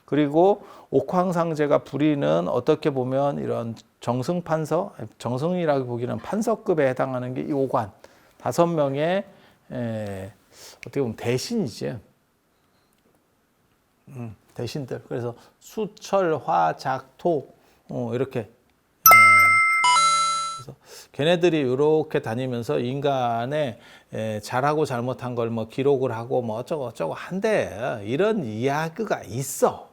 그리고 옥황상제가 부리는 어떻게 보면 이런 정승판서, 정승이라고 보기는 판서급에 해당하는 게 이 오관, 5명의 어떻게 보면 대신이지. 대신들. 그래서 수철, 화, 작, 토 이렇게. 그래서 걔네들이 이렇게 다니면서 인간의 잘하고 잘못한 걸 뭐 기록을 하고 뭐 어쩌고 저쩌고 한데 이런 이야기가 있어.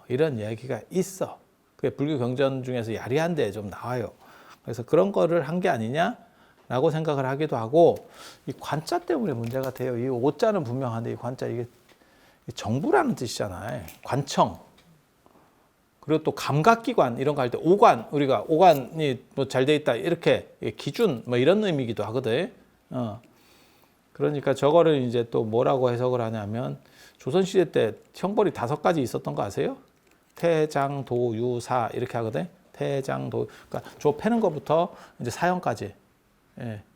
이런 이야기가 있어. 그게 불교 경전 중에서 야리한데 좀 나와요. 그래서 그런 거를 한 게 아니냐라고 생각을 하기도 하고, 이 관자 때문에 문제가 돼요. 이 오자는 분명한데 이 관자, 이게 정부라는 뜻이잖아요. 관청. 그리고 또 감각기관 이런 거 할 때 오관, 우리가 오관이 뭐 잘 돼 있다 이렇게 기준 뭐 이런 의미기도 하거든. 그러니까 저거를 이제 또 뭐라고 해석을 하냐면, 조선시대 때 형벌이 5가지 있었던 거 아세요? 태장, 도, 유, 사 이렇게 하거든. 태장, 도, 그러니까 조 패는 것부터 이제 사형까지,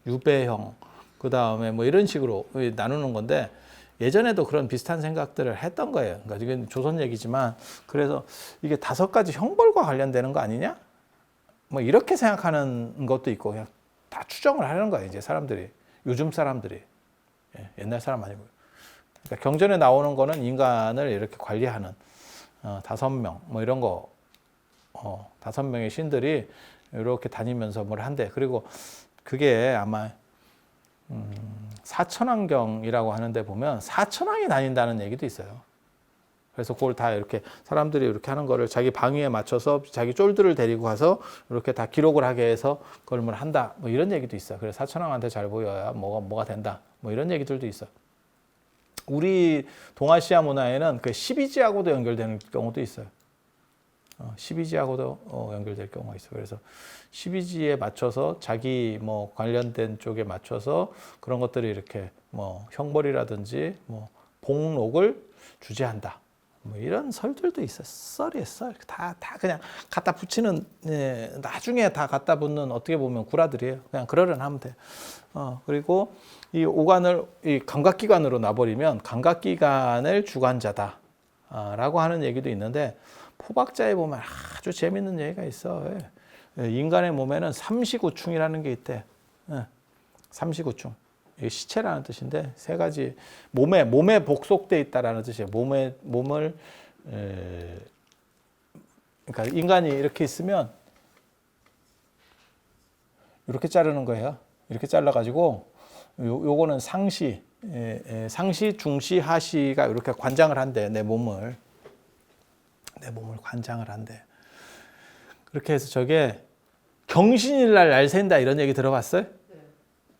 유배형, 그 다음에 뭐 이런 식으로 나누는 건데, 예전에도 그런 비슷한 생각들을 했던 거예요. 그러니까 이건 조선 얘기지만, 그래서 이게 5가지 형벌과 관련되는 거 아니냐? 뭐 이렇게 생각하는 것도 있고, 그냥 다 추정을 하는 거예요. 이제 사람들이, 요즘 사람들이, 옛날 사람 아니고요. 그러니까 경전에 나오는 거는 인간을 이렇게 관리하는 5명 뭐 이런 거, 5명의 신들이 이렇게 다니면서 뭘 한대. 그리고 그게 아마 사천왕경이라고 하는데 보면 4천왕이 다닌다는 얘기도 있어요. 그래서 그걸 다 이렇게 사람들이 이렇게 하는 거를 자기 방위에 맞춰서 자기 쫄들을 데리고 가서 이렇게 다 기록을 하게 해서 그걸 뭘 한다. 뭐 이런 얘기도 있어요. 그래서 사천왕한테 잘 보여야 뭐가 된다. 뭐 이런 얘기들도 있어. 우리 동아시아 문화에는 그 12지하고도 연결되는 경우도 있어요. 12지하고도 연결될 경우가 있어요. 그래서 12지에 맞춰서 자기 뭐 관련된 쪽에 맞춰서 그런 것들이 이렇게 뭐 형벌이라든지 뭐 복록을 주재한다. 뭐 이런 설들도 있어요. 썰이에요, 썰. 다 그냥 갖다 붙이는, 나중에 다 갖다 붙는 어떻게 보면 구라들이에요. 그냥 그러려니 하면 돼. 그리고 이 오관을 이 감각기관으로 놔버리면 감각기관을 주관자다. 라고 하는 얘기도 있는데, 포박자에 보면 아주 재밌는 얘기가 있어. 인간의 몸에는 삼시구충이라는 게 있대. 삼시구충. 이게 시체라는 뜻인데, 3가지 몸에 복속돼 있다라는 뜻이에요. 몸을 그러니까 인간이 이렇게 있으면 이렇게 자르는 거예요. 이렇게 잘라가지고 요거는 상시, 중시, 하시가 이렇게 관장을 한대. 내 몸을 관장을 한대. 그렇게 해서 저게 경신일날 날 샌다 이런 얘기 들어봤어요?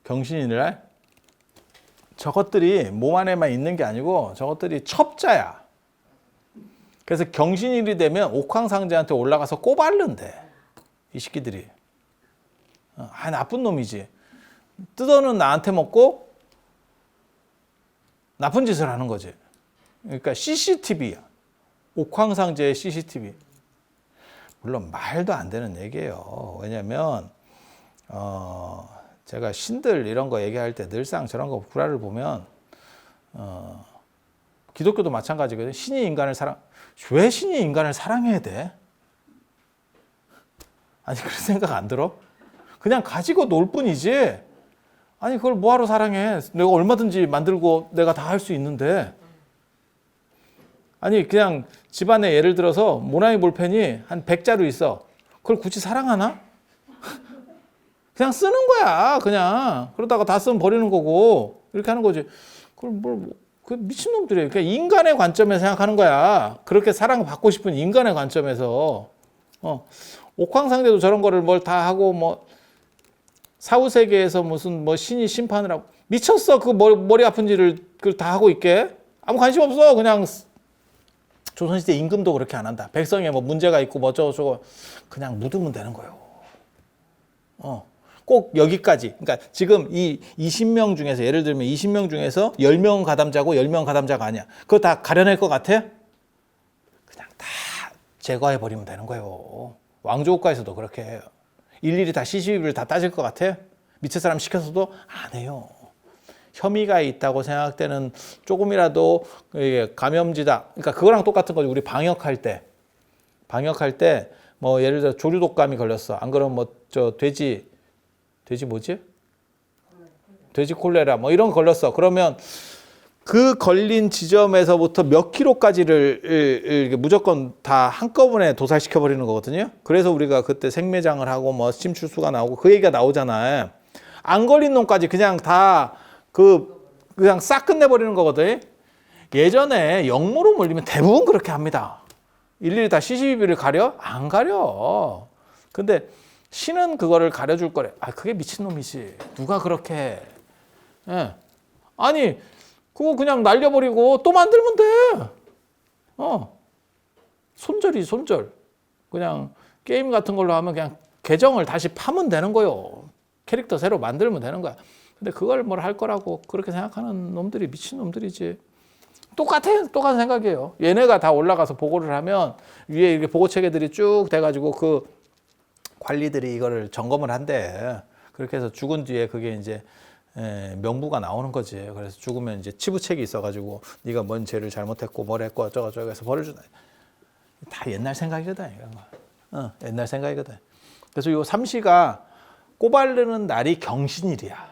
경신일날? 저것들이 몸 안에만 있는 게 아니고 저것들이 첩자야. 그래서 경신일이 되면 옥황상제한테 올라가서 꼬발른대. 이 새끼들이. 나쁜 놈이지. 뜯어는 나한테 먹고 나쁜 짓을 하는 거지. 그러니까 CCTV야. 옥황상제의 CCTV. 물론 말도 안 되는 얘기예요. 왜냐면 제가 신들 이런 거 얘기할 때 늘상 저런 거 구라를 보면, 기독교도 마찬가지거든요. 왜 신이 인간을 사랑해야 돼? 아니, 그런 생각 안 들어? 그냥 가지고 놀 뿐이지. 아니, 그걸 뭐하러 사랑해? 내가 얼마든지 만들고 내가 다 할 수 있는데. 아니, 그냥 집안에 예를 들어서 모나미 볼펜이 한 100자루 있어. 그걸 굳이 사랑하나? 그냥 쓰는 거야, 그냥. 그러다가 다 쓰면 버리는 거고, 이렇게 하는 거지. 그걸 그 미친놈들이에요. 그러니까 인간의 관점에서 생각하는 거야. 그렇게 사랑받고 싶은 인간의 관점에서. 옥황상제도 저런 거를 뭘 다 하고, 뭐, 사후세계에서 무슨 뭐 신이 심판을 하고. 미쳤어. 그 머리 아픈 일을 그걸 다 하고 있게. 아무 관심 없어. 그냥 조선시대 임금도 그렇게 안 한다. 백성에 뭐 문제가 있고 뭐 어쩌고저쩌고. 그냥 묻으면 되는 거예요. 꼭 여기까지. 그러니까 지금 이 20명 중에서, 예를 들면 20명 중에서 10명은 가담자고 10명은 가담자가 아니야. 그거 다 가려낼 것 같아? 그냥 다 제거해버리면 되는 거예요. 왕조국가에서도 그렇게 해요. 일일이 다 시시비비를 다 따질 것 같아? 밑에 사람 시켜서도 안 해요. 혐의가 있다고 생각되는 조금이라도 이게 감염지다. 그러니까 그거랑 똑같은 거지. 우리 방역할 때 뭐 예를 들어 조류독감이 걸렸어. 안 그러면 뭐 저 돼지 뭐지? 돼지 콜레라 뭐 이런 거 걸렸어. 그러면 그 걸린 지점에서부터 몇 킬로까지를 무조건 다 한꺼번에 도살시켜 버리는 거거든요. 그래서 우리가 그때 생매장을 하고 뭐 침출수가 나오고 그 얘기가 나오잖아요. 안 걸린 놈까지 그냥 다 그냥 싹 끝내버리는 거거든. 예전에 역모로 물리면 대부분 그렇게 합니다. 일일이 다 CCTV를 가려? 안 가려. 근데 신은 그거를 가려줄 거래. 아, 그게 미친놈이지. 누가 그렇게 해. 예. 아니, 그거 그냥 날려버리고 또 만들면 돼. 손절. 그냥 게임 같은 걸로 하면 그냥 계정을 다시 파면 되는 거요. 캐릭터 새로 만들면 되는 거야. 근데 그걸 뭘 할 거라고 그렇게 생각하는 놈들이 미친 놈들이지. 똑같은 생각이에요. 얘네가 다 올라가서 보고를 하면 위에 이렇게 보고 체계들이 쭉 돼가지고 그 관리들이 이거를 점검을 한대. 그렇게 해서 죽은 뒤에 그게 이제 명부가 나오는 거지. 그래서 죽으면 이제 치부책이 있어가지고 네가 뭔 죄를 잘못했고 뭘 했고 어쩌고저쩌고 해서 벌을 주다. 다 옛날 생각이거든. 이런 거. 옛날 생각이거든. 그래서 요 삼시가 꼬바르는 날이 경신일이야.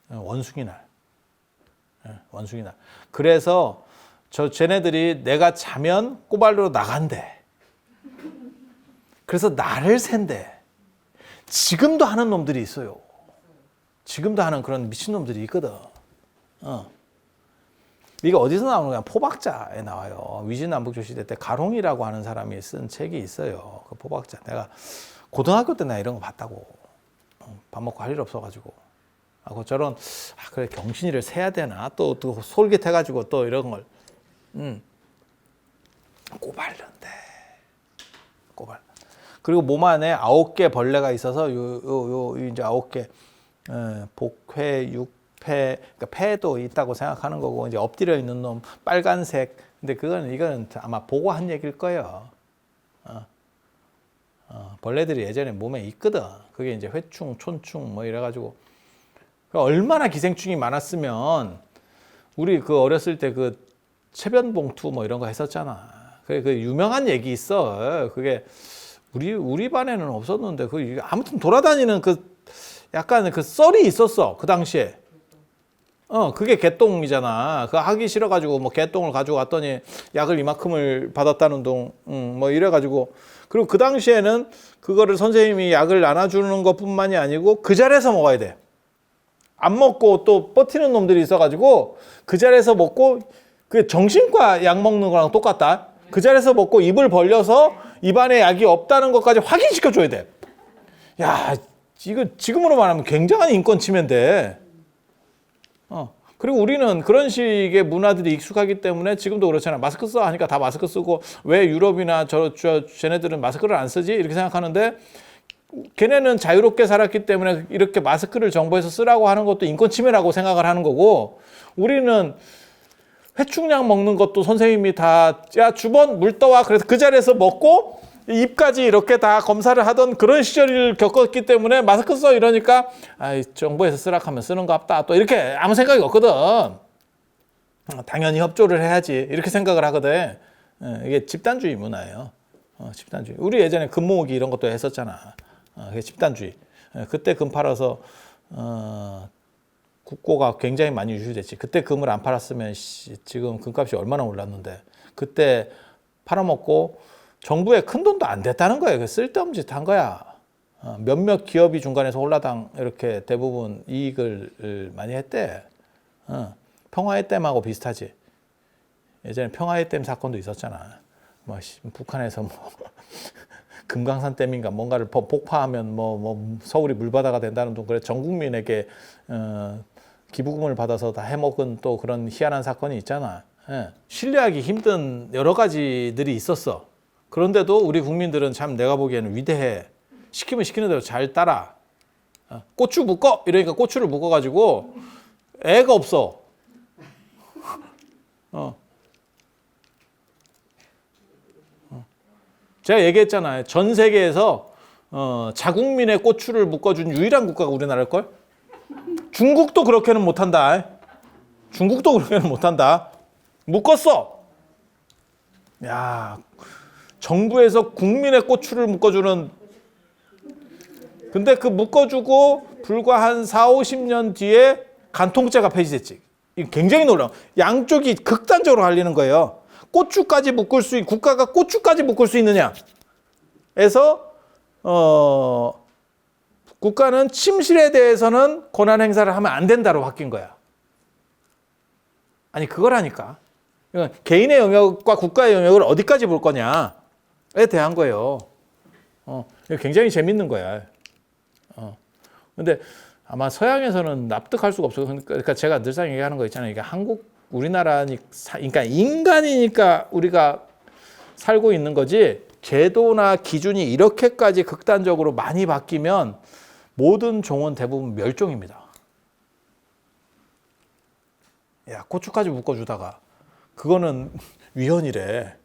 원숭이 날. 원숭이 날. 그래서 쟤네들이 내가 자면 꼬발로 나간대. 그래서 날을 샌대. 지금도 하는 놈들이 있어요. 지금도 하는 그런 미친놈들이 있거든. 이게 어디서 나오는 거야? 포박자에 나와요. 위진남북조 시대 때 가롱이라고 하는 사람이 쓴 책이 있어요. 그 포박자. 내가 고등학교 때 나 이런 거 봤다고. 밥 먹고 할 일 없어가지고. 저런, 그래, 경신일을 세야 되나? 또 솔깃해가지고 또 이런 걸. 꼬발른데. 그리고 몸 안에 9개 벌레가 있어서 이제 9개 복회, 육패, 그러니까 폐도 있다고 생각하는 거고 이제 엎드려 있는 놈 빨간색. 근데 이거는 아마 보고 한 얘기일 거예요. 벌레들이 예전에 몸에 있거든. 그게 이제 회충, 촌충 뭐 이래가지고 얼마나 기생충이 많았으면 우리 그 어렸을 때 그 체변봉투 뭐 이런 거 했었잖아. 그 유명한 얘기 있어. 그게 우리 반에는 없었는데 아무튼 돌아다니는 약간 썰이 있었어. 그 당시에. 그게 개똥이잖아. 그거 하기 싫어가지고 뭐 개똥을 가지고 왔더니 약을 이만큼을 받았다는 뭐 이래가지고. 그리고 그 당시에는 그거를 선생님이 약을 나눠주는 것뿐만이 아니고 그 자리에서 먹어야 돼. 안 먹고 또 버티는 놈들이 있어가지고 그 자리에서 먹고 그 정신과 약 먹는 거랑 똑같다. 그 자리에서 먹고 입을 벌려서 입안에 약이 없다는 것까지 확인시켜줘야 돼. 야, 이거 지금으로 말하면 굉장한 인권 침해인데. 그리고 우리는 그런 식의 문화들이 익숙하기 때문에 지금도 그렇잖아. 마스크 써 하니까 다 마스크 쓰고 왜 유럽이나 쟤네들은 마스크를 안 쓰지? 이렇게 생각하는데 걔네는 자유롭게 살았기 때문에 이렇게 마스크를 정부에서 쓰라고 하는 것도 인권 침해라고 생각을 하는 거고 우리는 회충약 먹는 것도 선생님이 다 주번 물 떠와 그래서 그 자리에서 먹고 입까지 이렇게 다 검사를 하던 그런 시절을 겪었기 때문에 마스크 써 이러니까 정부에서 쓰라고 하면 쓰는 거 없다 또 이렇게 아무 생각이 없거든. 당연히 협조를 해야지 이렇게 생각을 하거든. 이게 집단주의 문화예요. 집단주의. 우리 예전에 금 모으기 이런 것도 했었잖아. 그게 집단주의. 그때 금 팔아서 국고가 굉장히 많이 유출됐지. 그때 금을 안 팔았으면 지금 금값이 얼마나 올랐는데 그때 팔아먹고 정부에 큰 돈도 안 됐다는 거예요. 쓸데없는 짓 한 거야. 몇몇 기업이 중간에서 홀라당 이렇게 대부분 이익을 많이 했대. 평화의 댐하고 비슷하지. 예전에 평화의 댐 사건도 있었잖아. 뭐 북한에서 뭐 금강산 댐인가 뭔가를 폭파하면 뭐 서울이 물바다가 된다는 둥 그래 전 국민에게 기부금을 받아서 다 해먹은 또 그런 희한한 사건이 있잖아. 신뢰하기 힘든 여러 가지들이 있었어. 그런데도 우리 국민들은 참 내가 보기에는 위대해. 시키면 시키는 대로 잘 따라. 고추 묶어 이러니까 고추를 묶어가지고 애가 없어. 제가 얘기했잖아요. 전 세계에서 자국민의 고추를 묶어준 유일한 국가가 우리나라일걸? 중국도 그렇게는 못한다. 중국도 그렇게는 못한다. 묶었어. 야, 정부에서 국민의 고추를 묶어주는. 근데 그 묶어주고 불과 한 4, 50년 뒤에 간통죄가 폐지됐지. 이거 굉장히 놀라워. 양쪽이 극단적으로 갈리는 거예요. 고추까지 묶을 수 있는, 국가가 고추까지 묶을 수 있느냐. 해서 국가는 침실에 대해서는 권한 행사를 하면 안 된다로 바뀐 거야. 아니 그거라니까. 개인의 영역과 국가의 영역을 어디까지 볼 거냐에 대한 거예요. 이거 굉장히 재밌는 거야. 근데 아마 서양에서는 납득할 수가 없어요. 그러니까 제가 늘상 얘기하는 거 있잖아요. 이게 그러니까 인간이니까 우리가 살고 있는 거지. 제도나 기준이 이렇게까지 극단적으로 많이 바뀌면 모든 종은 대부분 멸종입니다. 야, 고추까지 묶어주다가 그거는 위헌이래.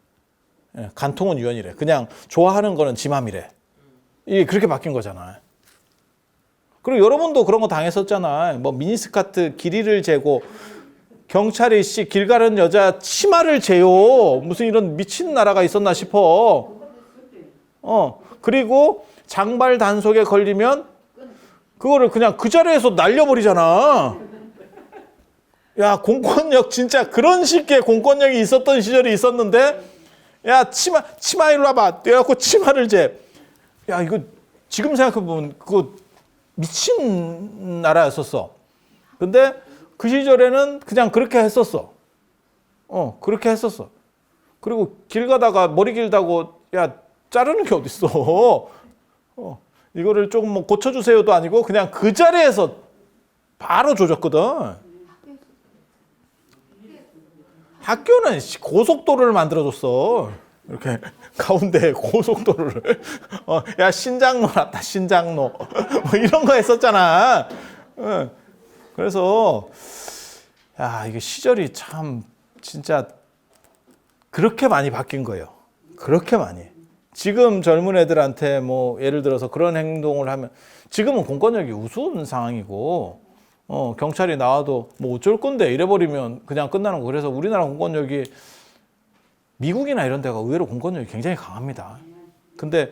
간통은 위헌이래. 그냥 좋아하는 거는 지 맘이래. 이게 그렇게 바뀐 거잖아요. 그리고 여러분도 그런 거 당했었잖아. 뭐 미니스커트 길이를 재고 경찰이 길 가는 여자 치마를 재요. 무슨 이런 미친 나라가 있었나 싶어. 그리고 장발 단속에 걸리면 그거를 그냥 그 자리에서 날려버리잖아. 야, 공권력 진짜 그런 식의 공권력이 있었던 시절이 있었는데, 야, 치마 일로 와봐. 떼갖고 치마를 재. 야, 이거 지금 생각해보면 그거 미친 나라였었어. 근데 그 시절에는 그냥 그렇게 했었어. 그렇게 했었어. 그리고 길 가다가 머리 길다고, 야, 자르는 게 어딨어. 이거를 조금 뭐 고쳐주세요도 아니고 그냥 그 자리에서 바로 조졌거든. 학교는 고속도로를 만들어줬어. 이렇게 가운데 고속도로를. 야, 신장로 났다, 신장로. 뭐 이런 거 했었잖아. 그래서, 야, 이게 시절이 참, 진짜, 그렇게 많이 바뀐 거예요. 그렇게 많이. 지금 젊은 애들한테 뭐, 예를 들어서 그런 행동을 하면, 지금은 공권력이 우스운 상황이고, 경찰이 나와도 뭐 어쩔 건데 이래버리면 그냥 끝나는 거. 그래서 우리나라 공권력이 미국이나 이런 데가 의외로 공권력이 굉장히 강합니다. 근데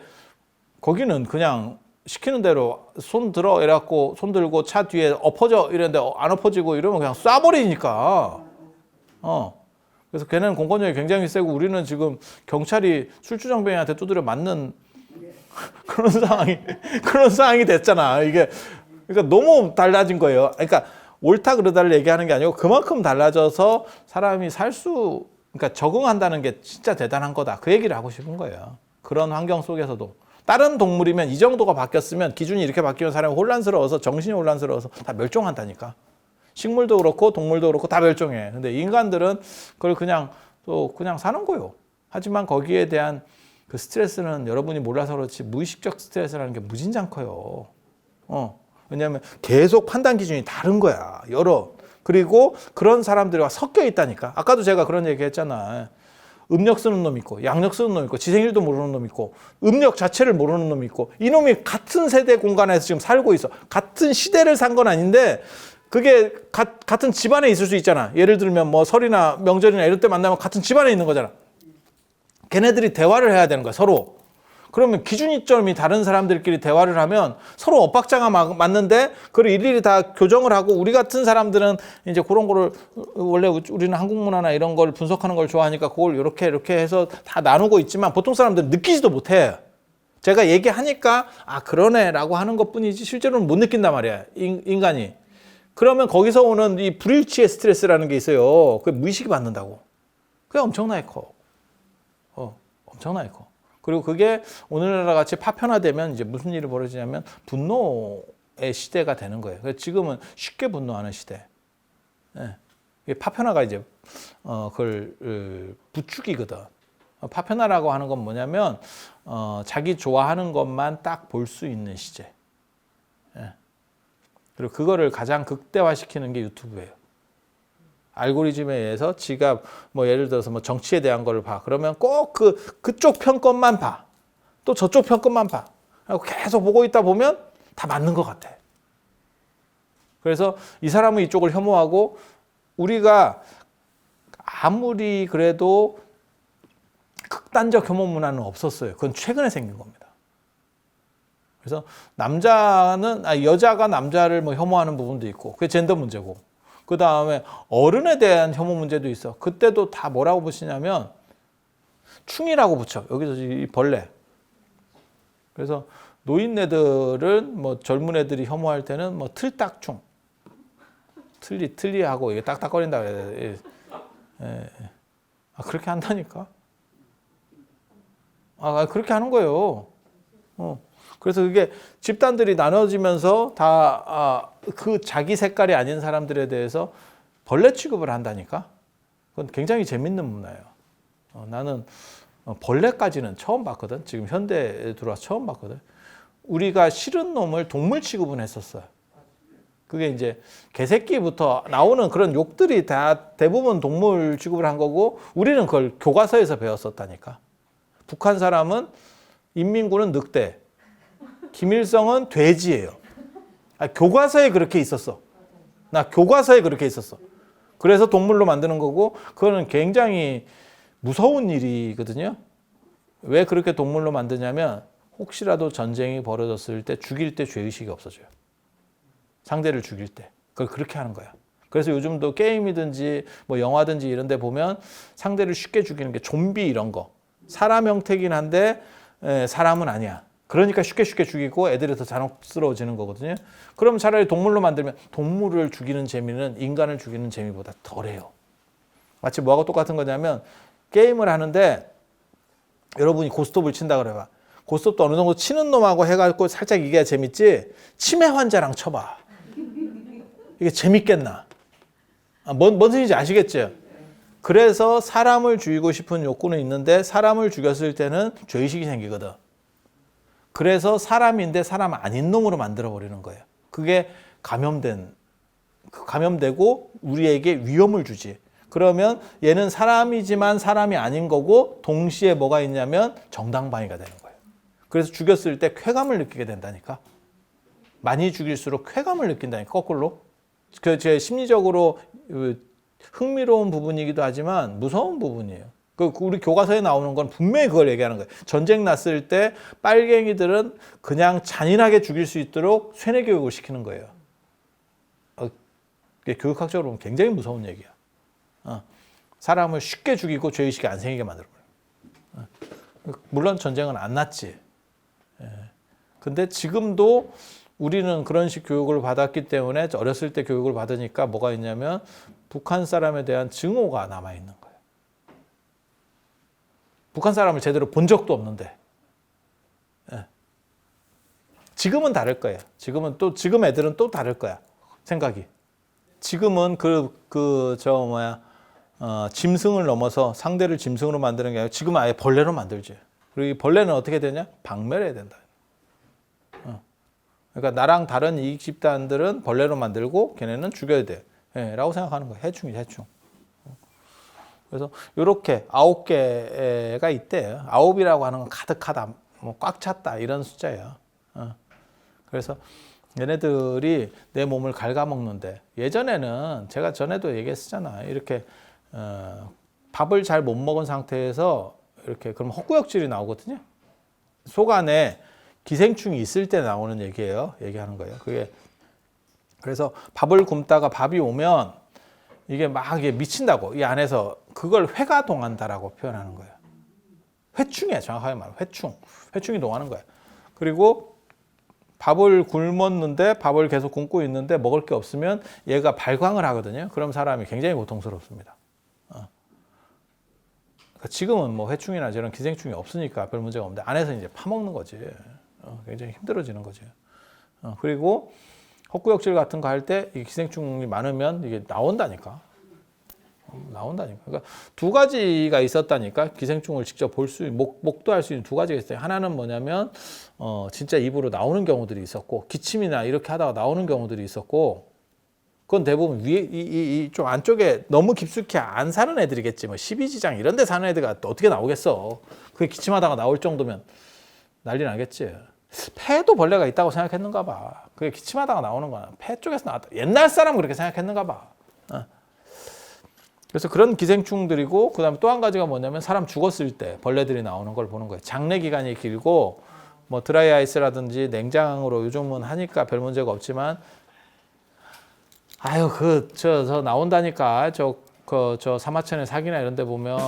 거기는 그냥 시키는 대로 손 들어 이래갖고 손 들고 차 뒤에 엎어져 이랬는데 안 엎어지고 이러면 그냥 쏴버리니까. 그래서 걔는 공권력이 굉장히 세고 우리는 지금 경찰이 술주정뱅이한테 두드려 맞는 그런 상황이 됐잖아. 이게 그러니까 너무 달라진 거예요. 그러니까 옳다 그르다를 얘기하는 게 아니고 그만큼 달라져서 사람이 그러니까 적응한다는 게 진짜 대단한 거다. 그 얘기를 하고 싶은 거예요. 그런 환경 속에서도. 다른 동물이면 이 정도가 바뀌었으면 기준이 이렇게 바뀌면 사람이 혼란스러워서 정신이 혼란스러워서 다 멸종한다니까. 식물도 그렇고 동물도 그렇고 다 멸종해. 근데 인간들은 그걸 그냥 사는 거예요. 하지만 거기에 대한 그 스트레스는 여러분이 몰라서 그렇지 무의식적 스트레스라는 게 무진장 커요. 왜냐하면 계속 판단 기준이 다른 거야. 그리고 그런 사람들과 섞여 있다니까. 아까도 제가 그런 얘기 했잖아. 음력 쓰는 놈 있고 양력 쓰는 놈 있고 지 생일도 모르는 놈 있고 음력 자체를 모르는 놈 있고 이놈이 같은 세대 공간에서 지금 살고 있어. 같은 시대를 산 건 아닌데 그게 같은 집안에 있을 수 있잖아. 예를 들면 뭐 설이나 명절이나 이럴 때 만나면 같은 집안에 있는 거잖아. 걔네들이 대화를 해야 되는 거야, 서로. 그러면 기준이점이 다른 사람들끼리 대화를 하면 서로 엇박자가 맞는데 그걸 일일이 다 교정을 하고 우리 같은 사람들은 이제 그런 거를 원래 우리는 한국 문화나 이런 걸 분석하는 걸 좋아하니까 그걸 이렇게 해서 다 나누고 있지만 보통 사람들은 느끼지도 못해. 제가 얘기하니까 그러네라고 하는 것뿐이지 실제로는 못 느낀단 말이야, 인간이. 그러면 거기서 오는 이 불일치의 스트레스라는 게 있어요. 그게 무의식이 받는다고. 그게 엄청나게 커. 엄청나게 커. 그리고 그게 오늘날 같이 파편화되면 이제 무슨 일이 벌어지냐면 분노의 시대가 되는 거예요. 그래서 지금은 쉽게 분노하는 시대. 파편화가 이제 그걸 부추기거든. 파편화라고 하는 건 뭐냐면 자기 좋아하는 것만 딱 볼 수 있는 시제. 그리고 그거를 가장 극대화시키는 게 유튜브예요. 알고리즘에 의해서 지가 뭐 예를 들어서 뭐 정치에 대한 걸 봐. 그러면 꼭 그쪽 편 것만 봐. 또 저쪽 편 것만 봐. 그리고 계속 보고 있다 보면 다 맞는 것 같아. 그래서 이 사람은 이쪽을 혐오하고 우리가 아무리 그래도 극단적 혐오 문화는 없었어요. 그건 최근에 생긴 겁니다. 그래서 여자가 남자를 뭐 혐오하는 부분도 있고 그게 젠더 문제고 그 다음에 어른에 대한 혐오 문제도 있어. 그때도 다 뭐라고 붙이냐면 충이라고 붙여. 여기서 이 벌레. 그래서 노인네들은 뭐 젊은 애들이 혐오할 때는 뭐 틀딱충. 틀리하고 이게 딱딱거린다 그래야 돼. 그렇게 한다니까. 그렇게 하는 거예요. 그래서 그게 집단들이 나눠지면서 다 그 자기 색깔이 아닌 사람들에 대해서 벌레 취급을 한다니까. 그건 굉장히 재밌는 문화예요. 나는 벌레까지는 처음 봤거든. 지금 현대에 들어와서 처음 봤거든. 우리가 싫은 놈을 동물 취급은 했었어요. 그게 이제 개새끼부터 나오는 그런 욕들이 다 대부분 동물 취급을 한 거고 우리는 그걸 교과서에서 배웠었다니까. 북한 사람은 인민군은 늑대, 김일성은 돼지예요. 교과서에 그렇게 있었어. 나 교과서에 그렇게 있었어. 그래서 동물로 만드는 거고 그거는 굉장히 무서운 일이거든요. 왜 그렇게 동물로 만드냐면 혹시라도 전쟁이 벌어졌을 때 죽일 때 죄의식이 없어져요. 상대를 죽일 때. 그걸 그렇게 하는 거야. 그래서 요즘도 게임이든지 뭐 영화든지 이런 데 보면 상대를 쉽게 죽이는 게 좀비 이런 거. 사람 형태긴 한데 사람은 아니야. 그러니까 쉽게 죽이고 애들이 더 잔혹스러워지는 거거든요. 그럼 차라리 동물로 만들면 동물을 죽이는 재미는 인간을 죽이는 재미보다 덜해요. 마치 뭐하고 똑같은 거냐면 게임을 하는데 여러분이 고스톱을 친다 그래봐. 고스톱도 어느 정도 치는 놈하고 해가지고 살짝 이겨야 재밌지. 치매 환자랑 쳐봐. 이게 재밌겠나? 뭔 소리인지 아시겠죠? 그래서 사람을 죽이고 싶은 욕구는 있는데 사람을 죽였을 때는 죄의식이 생기거든. 그래서 사람인데 사람 아닌 놈으로 만들어버리는 거예요. 그게 감염되고 우리에게 위험을 주지. 그러면 얘는 사람이지만 사람이 아닌 거고 동시에 뭐가 있냐면 정당방위가 되는 거예요. 그래서 죽였을 때 쾌감을 느끼게 된다니까. 많이 죽일수록 쾌감을 느낀다니까. 거꾸로. 제 심리적으로 흥미로운 부분이기도 하지만 무서운 부분이에요. 우리 교과서에 나오는 건 분명히 그걸 얘기하는 거예요. 전쟁 났을 때 빨갱이들은 그냥 잔인하게 죽일 수 있도록 세뇌 교육을 시키는 거예요. 교육학적으로 보면 굉장히 무서운 얘기야. 사람을 쉽게 죽이고 죄의식이 안 생기게 만들어 버려요. 물론 전쟁은 안 났지. 근데 지금도 우리는 그런 식 교육을 받았기 때문에 어렸을 때 교육을 받으니까 뭐가 있냐면 북한 사람에 대한 증오가 남아있는 거예요. 북한 사람을 제대로 본 적도 없는데. 지금은 다를 거예요. 지금 애들은 또 다를 거야. 생각이. 지금은 짐승을 넘어서 상대를 짐승으로 만드는 게 아니라 지금 아예 벌레로 만들지. 그리고 이 벌레는 어떻게 되냐? 박멸해야 된다. 그러니까 나랑 다른 이익 집단들은 벌레로 만들고 걔네는 죽여야 돼. 라고 생각하는 거예요. 해충이지, 해충. 그래서 이렇게 9개가 있대요. 9이라고 하는 건 가득하다, 뭐 꽉 찼다 이런 숫자예요. 그래서 얘네들이 내 몸을 갉아먹는데 예전에는 제가 전에도 얘기했었잖아. 이렇게 밥을 잘 못 먹은 상태에서 이렇게 그럼 헛구역질이 나오거든요. 속 안에 기생충이 있을 때 나오는 얘기하는 거예요. 그게 그래서 밥을 굶다가 밥이 오면 이게 막 미친다고 이 안에서 그걸 회가 동한다라고 표현하는 거예요. 회충이야, 정확하게 말하면 회충이 동하는 거야. 그리고 밥을 굶었는데 밥을 계속 굶고 있는데 먹을 게 없으면 얘가 발광을 하거든요. 그럼 사람이 굉장히 고통스럽습니다. 그러니까 지금은 뭐 회충이나 저런 기생충이 없으니까 별 문제가 없는데 안에서 이제 파먹는 거지. 굉장히 힘들어지는 거죠. 그리고 헛구역질 같은 거 할 때 이 기생충이 많으면 이게 나온다니까. 그러니까 두 가지가 있었다니까. 기생충을 직접 목도할 수 있는 두 가지가 있어요. 하나는 뭐냐면 진짜 입으로 나오는 경우들이 있었고 기침이나 이렇게 하다가 나오는 경우들이 있었고 그건 대부분 위에 좀 안쪽에 너무 깊숙이 안 사는 애들이겠지. 뭐 12지장 이런 데 사는 애들가 또 어떻게 나오겠어. 그게 기침하다가 나올 정도면 난리 나겠지. 폐도 벌레가 있다고 생각했는가 봐. 그게 기침하다가 나오는 거야. 폐 쪽에서 나왔다. 옛날 사람 그렇게 생각했는가 봐. 그래서 그런 기생충들이고 그다음에 또 한 가지가 뭐냐면 사람 죽었을 때 벌레들이 나오는 걸 보는 거예요. 장례 기간이 길고 뭐 드라이 아이스라든지 냉장으로 요즘은 하니까 별 문제가 없지만 아유 저 나온다니까 저 사마천의 사기나 이런 데 보면